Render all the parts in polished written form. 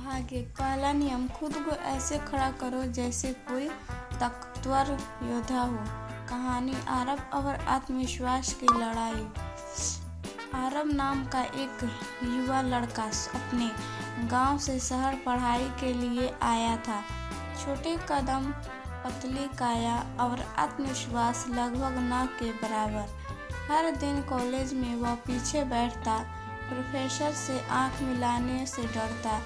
भाग्य। पहला नियम, खुद को ऐसे खड़ा करो जैसे कोई ताकतवर योद्धा हो। कहानी, आरव और आत्मविश्वास की लड़ाई। आरव नाम का एक युवा लड़का अपने गांव से शहर पढ़ाई के लिए आया था। छोटे कदम, पतली काया और आत्मविश्वास लगभग न के बराबर। हर दिन कॉलेज में वह पीछे बैठता, प्रोफेसर से आंख मिलाने से डरता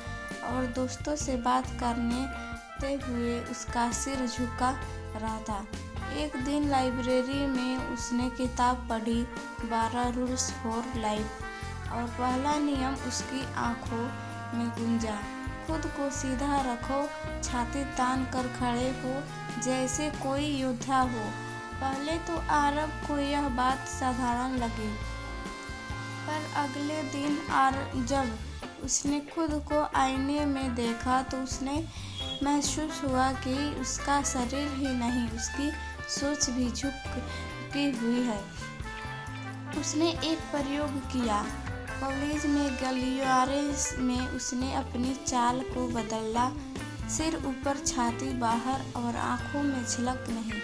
और दोस्तों से बात करने हुए उसका सिर झुका रहता। एक दिन लाइब्रेरी में उसने किताब पढ़ी, 12 रूल्स फॉर लाइफ, और पहला नियम उसकी आंखों में गूंजा, खुद को सीधा रखो, छाती तान कर खड़े हो जैसे कोई योद्धा हो। पहले तो आरव को यह बात साधारण लगी, पर अगले दिन जब उसने खुद को आईने में देखा तो उसने महसूस हुआ कि उसका शरीर ही नहीं, उसकी सोच भी झुकी हुई है। उसने एक प्रयोग किया। कॉलेज में गलियारे में उसने अपनी चाल को बदला, सिर ऊपर, छाती बाहर और आंखों में झलक नहीं।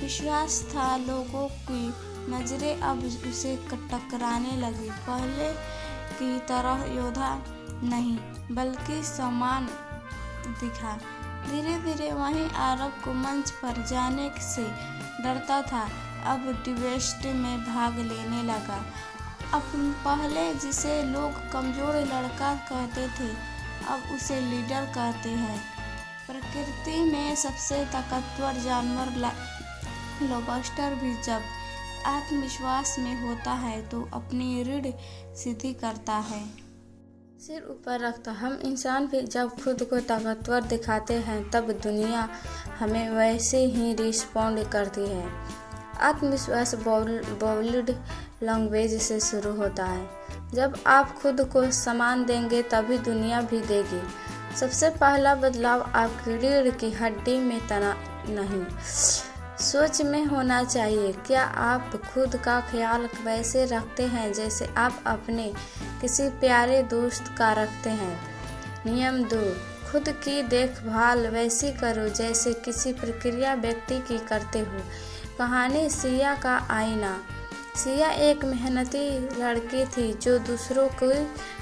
विश्वास था। लोगों की नजरें अब उसे टकराने लगी। पहले की तरह योद्धा नहीं, बल्कि समान दिखा। धीरे धीरे वहीं आरव को मंच पर जाने से डरता था, अब डिबेट में भाग लेने लगा। अब पहले जिसे लोग कमजोर लड़का कहते थे, अब उसे लीडर कहते हैं। प्रकृति में सबसे ताकतवर जानवर लॉबस्टर भी जब आत्मविश्वास में होता है तो अपनी रीढ़ सीधी करता है, सिर ऊपर रखता। हम इंसान भी जब खुद को ताकतवर दिखाते हैं तब दुनिया हमें वैसे ही रिस्पॉन्ड करती है। आत्मविश्वास बॉडी लैंग्वेज से शुरू होता है। जब आप खुद को सम्मान देंगे तभी दुनिया भी देगी। सबसे पहला बदलाव आपकी रीढ़ की हड्डी में तना नहीं, सोच में होना चाहिए। क्या आप खुद का ख्याल वैसे रखते हैं जैसे आप अपने किसी प्यारे दोस्त का रखते हैं? नियम 2, खुद की देखभाल वैसी करो जैसे किसी प्रक्रिया व्यक्ति की करते हो। कहानी, सिया का आईना। सिया एक मेहनती लड़की थी जो दूसरों की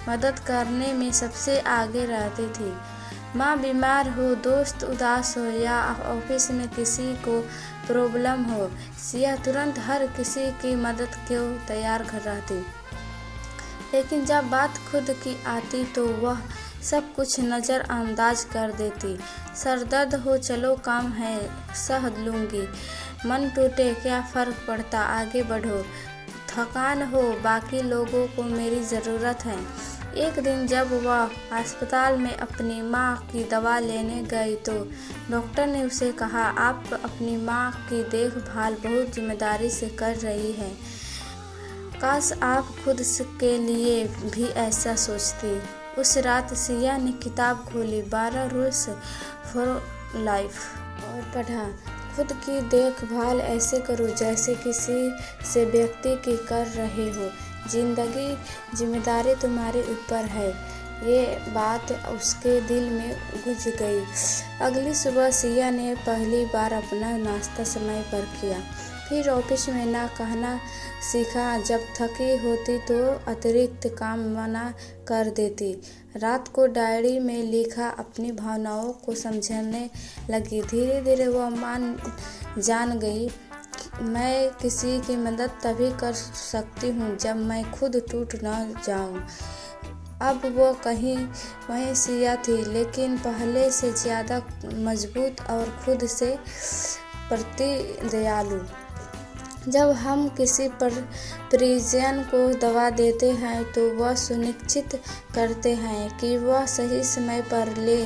मदद करने में सबसे आगे रहती थी। माँ बीमार हो, दोस्त उदास हो या ऑफिस में किसी को प्रॉब्लम हो, सिया तुरंत हर किसी की मदद को तैयार रहती। लेकिन जब बात खुद की आती तो वह सब कुछ नज़रअंदाज कर देती। सर दर्द हो, चलो काम है, सह लूँगी। मन टूटे, क्या फ़र्क पड़ता, आगे बढ़ो। थकान हो, बाकी लोगों को मेरी ज़रूरत है। एक दिन जब वह अस्पताल में अपनी माँ की दवा लेने गई तो डॉक्टर ने उसे कहा, आप अपनी माँ की देखभाल बहुत जिम्मेदारी से कर रही हैं। काश आप खुद के लिए भी ऐसा सोचती। उस रात सिया ने किताब खोली, 12 रूल्स फॉर लाइफ, और पढ़ा। खुद की देखभाल ऐसे करो जैसे किसी से व्यक्ति की कर रहे हो। जिंदगी, जिम्मेदारी तुम्हारे ऊपर है। ये बात उसके दिल में गुज गई। अगली सुबह सिया ने पहली बार अपना नाश्ता समय पर किया। फिर ऑफिस में ना कहना सीखा। जब थकी होती तो अतिरिक्त काम मना कर देती। रात को डायरी में लिखा, अपनी भावनाओं को समझने लगी। धीरे धीरे वह जान गई, मैं किसी की मदद तभी कर सकती हूँ जब मैं खुद टूट न जाऊँ। अब वो वहीं सिया थी, लेकिन पहले से ज़्यादा मजबूत और खुद से प्रति दयालु। जब हम किसी परिजन को दवा देते हैं तो वह सुनिश्चित करते हैं कि वह सही समय पर ले,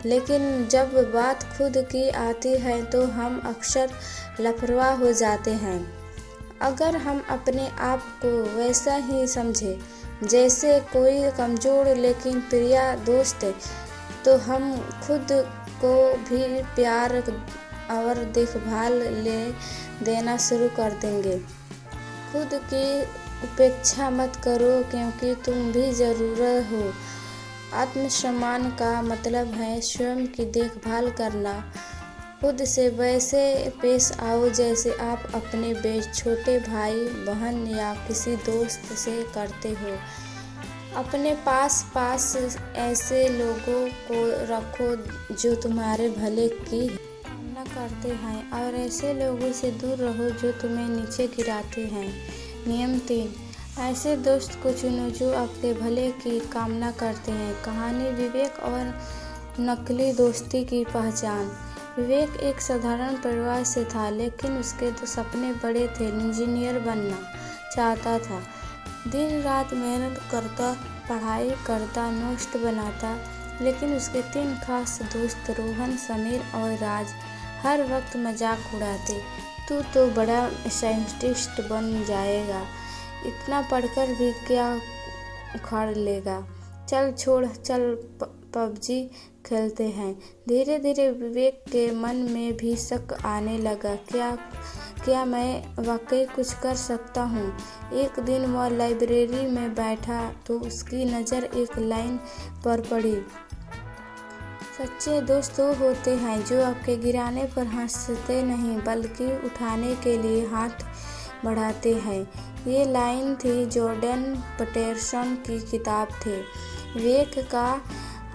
लेकिन जब बात खुद की आती है तो हम अक्सर लापरवाह हो जाते हैं। अगर हम अपने आप को वैसा ही समझें जैसे कोई कमज़ोर लेकिन प्रिय दोस्त, तो हम खुद को भी प्यार और देखभाल देना शुरू कर देंगे। खुद की उपेक्षा मत करो क्योंकि तुम भी ज़रूरी हो। आत्मसम्मान का मतलब है स्वयं की देखभाल करना। खुद से वैसे पेश आओ जैसे आप अपने छोटे भाई बहन या किसी दोस्त से करते हो। अपने पास ऐसे लोगों को रखो जो तुम्हारे भले की कामना करते हैं और ऐसे लोगों से दूर रहो जो तुम्हें नीचे गिराते हैं। नियम 3, ऐसे दोस्त को चुनो जो आपके भले की कामना करते हैं। कहानी विवेक और नकली दोस्ती की पहचान। विवेक एक साधारण परिवार से था, लेकिन उसके तो सपने बड़े थे। इंजीनियर बनना चाहता था, दिन रात मेहनत करता, पढ़ाई करता, नोट्स बनाता। लेकिन उसके 3 खास दोस्त रोहन, समीर और राज हर वक्त मजाक उड़ाते। तू तो बड़ा साइंटिस्ट बन जाएगा, इतना पढ़कर भी क्या उखाड़ लेगा, चल छोड़, चल पबजी खेलते हैं। धीरे धीरे विवेक के मन में भी शक आने लगा, क्या मैं वाकई कुछ कर सकता हूँ। एक दिन वह लाइब्रेरी में बैठा तो उसकी नज़र एक लाइन पर पड़ी, सच्चे दोस्त वो होते हैं जो आपके गिराने पर हंसते नहीं बल्कि उठाने के लिए हाथ बढ़ाते हैं। ये लाइन थी जॉर्डन पीटरसन की किताब थी विवेक का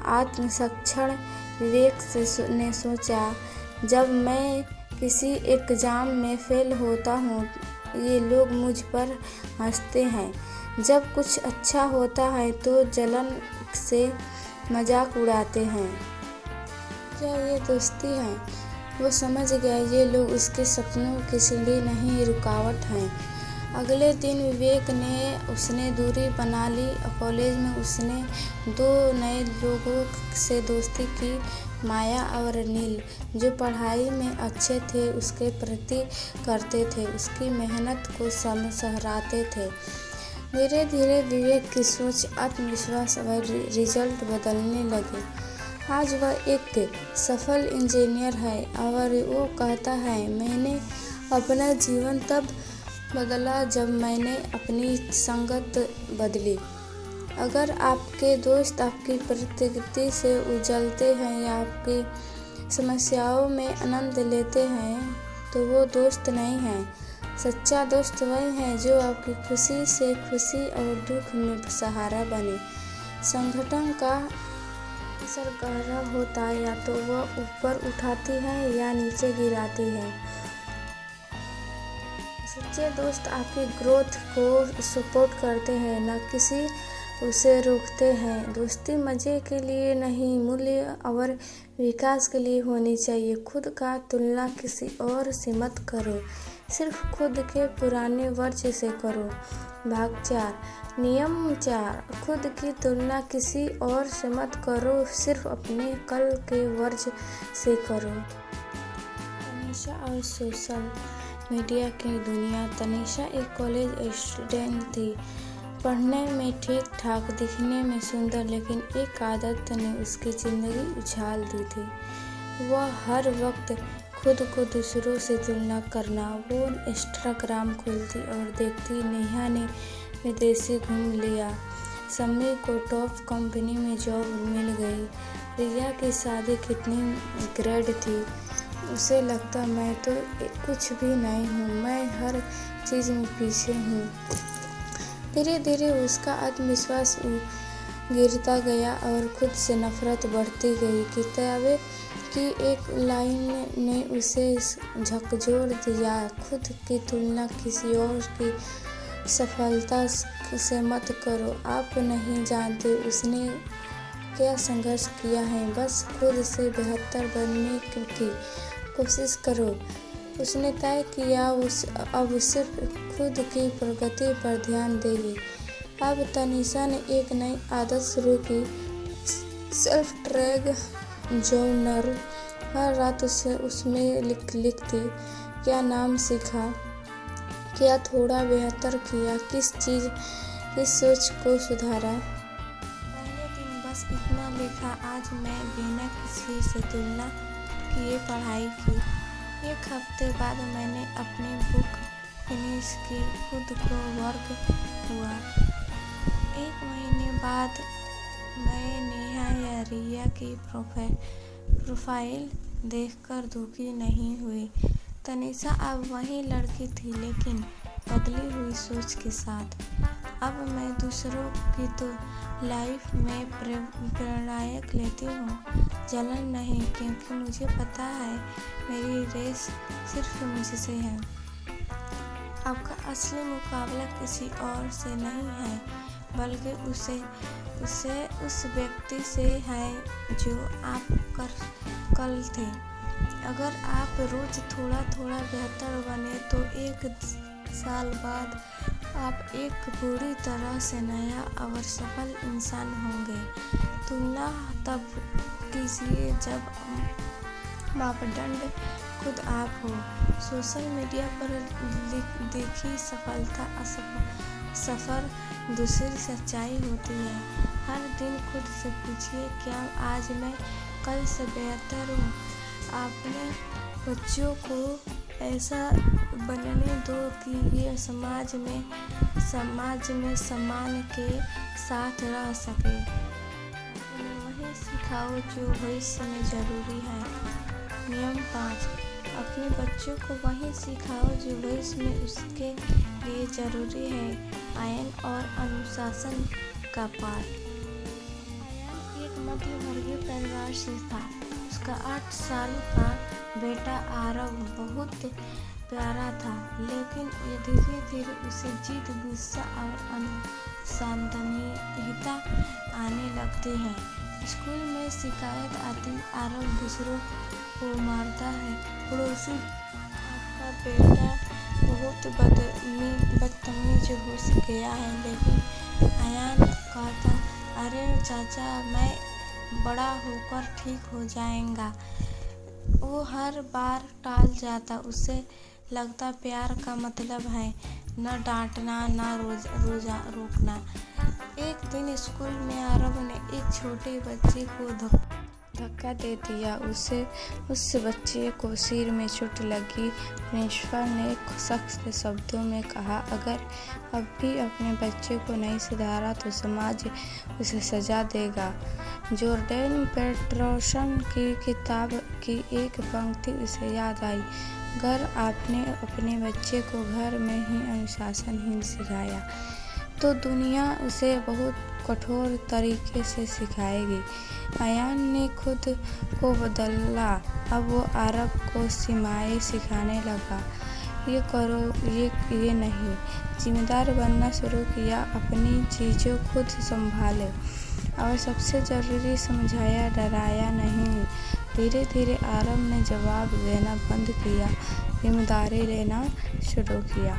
आत्मसंरक्षण। विवेक ने सोचा, जब मैं किसी एग्जाम में फेल होता हूँ ये लोग मुझ पर हंसते हैं, जब कुछ अच्छा होता है तो जलन से मजाक उड़ाते हैं। क्या ये दोस्ती है? वो समझ गया ये लोग उसके सपनों की सीढ़ी नहीं, रुकावट हैं। अगले दिन विवेक ने उसने दूरी बना ली। कॉलेज में उसने 2 नए लोगों से दोस्ती की, माया और नील, जो पढ़ाई में अच्छे थे, उसके प्रति करते थे, उसकी मेहनत को सराहते थे। धीरे धीरे विवेक की सोच, आत्मविश्वास और रिजल्ट बदलने लगे। आज वह एक सफल इंजीनियर है और वो कहता है, मैंने अपना जीवन तब बदला जब मैंने अपनी संगत बदली। अगर आपके दोस्त आपकी प्रकृति से उजलते हैं या आपकी समस्याओं में आनंद लेते हैं तो वो दोस्त नहीं है। सच्चा दोस्त वह है जो आपकी खुशी से खुशी और दुख में सहारा बने। संगठन का असर गहरा होता है, या तो वह ऊपर उठाती है या नीचे गिराती है। सच्चे दोस्त आपकी ग्रोथ को सपोर्ट करते हैं, न किसी उसे रोकते हैं। दोस्ती मज़े के लिए नहीं, मूल्य और विकास के लिए होनी चाहिए। खुद का तुलना किसी और से मत करो, सिर्फ खुद के पुराने वर्ष से करो। भाग 4, नियम 4, खुद की तुलना किसी और से मत करो, सिर्फ अपने कल के वर्ष से करो। तनीषा और सोशल मीडिया की दुनिया। तनीषा एक कॉलेज स्टूडेंट थी, पढ़ने में ठीक ठाक, दिखने में सुंदर, लेकिन एक आदत ने उसकी ज़िंदगी उछाल दी थी। वह हर वक्त खुद को दूसरों से तुलना करना। वो इंस्टाग्राम खोलती और देखती, नेहा ने विदेशी घूम लिया, सम्मी को टॉप कंपनी में जॉब मिल गई, रिया की शादी कितनी ग्रेट थी। उसे लगता, मैं तो कुछ भी नहीं हूँ, मैं हर चीज़ में पीछे हूँ। धीरे धीरे उसका आत्मविश्वास गिरता गया और खुद से नफरत बढ़ती गई। किताबें की एक लाइन ने उसे झकझोर दिया, खुद की तुलना किसी और की सफलता से मत करो। आप नहीं जानते उसने क्या संघर्ष किया है, बस खुद से बेहतर बनने की कोशिश करो। उसने तय किया अब सिर्फ खुद की प्रगति पर ध्यान देगी। अब तनीषा ने एक नई आदत शुरू की, सेल्फ ट्रैक जर्नल। हर रात उसमें लिखती, क्या नाम सीखा, क्या थोड़ा बेहतर किया, किस सोच को सुधारा। पहले दिन बस इतना लिखा, आज मैं बिना किसी से तुलना किए पढ़ाई की। एक हफ्ते बाद मैंने अपनी बुक फिनिश की, खुद को वर्क हुआ। 1 महीने बाद मैं रिया की प्रोफाइल देखकर दुखी नहीं हुई। तनीषा अब वही लड़की थी, लेकिन बदली हुई सोच के साथ। अब मैं दूसरों की तो लाइफ में प्रेरणाएं लेती हूँ, जलन नहीं, क्योंकि मुझे पता है मेरी रेस सिर्फ मुझसे है। आपका असली मुकाबला किसी और से नहीं है, बल्कि उस व्यक्ति से है जो आप कल थे। अगर आप रोज थोड़ा थोड़ा बेहतर बने तो एक साल बाद आप एक पूरी तरह से नया और सफल इंसान होंगे। तुलना तब कीजिए जब मापदंड खुद आप हो। सोशल मीडिया पर देखी सफलता सफर दूसरी सच्चाई होती है। हर दिन खुद से पूछिए, क्या आज मैं कल से बेहतर हूँ? अपने बच्चों को ऐसा बनने दो कि ये समाज में सम्मान के साथ रह सके। उन्हें वही सिखाओ जो भविष्य में जरूरी है। नियम 5, अपने बच्चों को वही सिखाओ जो भविष्य में उसके लिए जरूरी है। आयन और अनुशासन का पाठ। आयन एक मध्यवर्गीय परिवार से था। उसका 8 साल का बेटा आरव बहुत प्यारा था, लेकिन धीरे धीरे उसे जिद, गुस्सा और अनुशासनहीनता आने लगती है। स्कूल में शिकायत आती, आरव दूसरों को मारता है। पड़ोसी, आपका बेटा बहुत बदतमीज हो गया है। लेकिन आयन कहता, अरे चाचा, मैं बड़ा होकर ठीक हो जाएगा। वो हर बार टाल जाता। उसे लगता धैर्य का मतलब है न डांटना न रोकना। एक दिन स्कूल में आरव ने एक छोटे बच्चे को धक्का दे दिया। उस बच्चे को सिर में चोट लगी। प्रिंसिपल ने सख्त शब्दों में कहा, अगर अब भी अपने बच्चे को नहीं सुधारा तो समाज उसे सजा देगा। जॉर्डन पेटरसन की किताब की एक पंक्ति उसे याद आई, अगर आपने अपने बच्चे को घर में ही अनुशासनहीन सिखाया तो दुनिया उसे बहुत कठोर तरीके से सिखाएगी। आयन ने खुद को बदला। अब वो आरव को सीमाएं सिखाने लगा। ये करो, ये नहीं। जिम्मेदार बनना शुरू किया। अपनी चीज़ों खुद संभाले और सबसे ज़रूरी समझाया, डराया नहीं। धीरे धीरे आरव ने जवाब देना बंद किया, जिम्मेदारी लेना शुरू किया।